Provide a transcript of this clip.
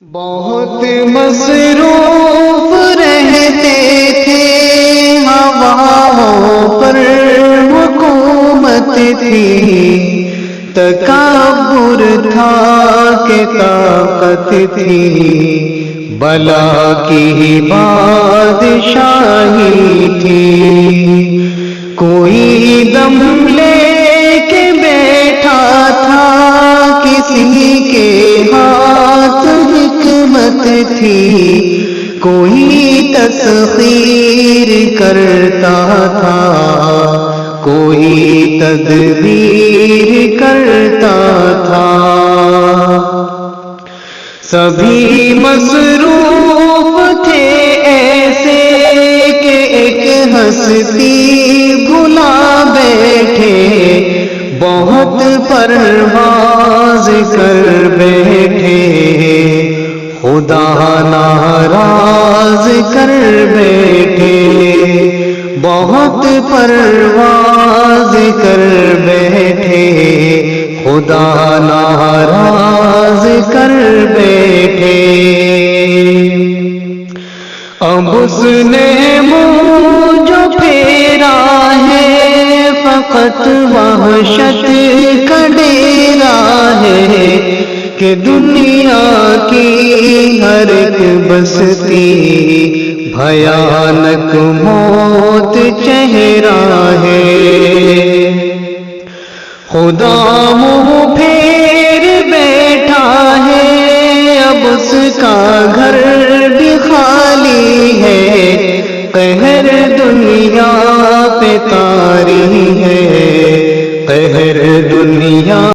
بہت مصروف رہتے تھے، ہواؤں پر حکومت تھی، تکبر تھا کہ طاقت تھی، بلا کی بادشاہی تھی۔ کوئی دم لے کے بیٹھا تھا، کسی کے ہاتھ حکمت تھی، کوئی تسخیر کرتا تھا، کوئی تدبیر کرتا تھا۔ سبھی مصروف تھے ایسے کہ ایک ہستی بھلا بیٹھے، بہت پرواز کر بیٹھے، خدا ناراض کر بیٹھے، بہت پرواز کر بیٹھے، خدا ناراض کر بیٹھے۔ اب اس نے منہ جو پھیرا ہے، فقط وحشت کا ڈیرا ہے، کہ دنیا کی ہر ایک بستی بھیانک موت چہرہ ہے۔ خدا منہ پھیر بیٹھا ہے، اب اس کا گھر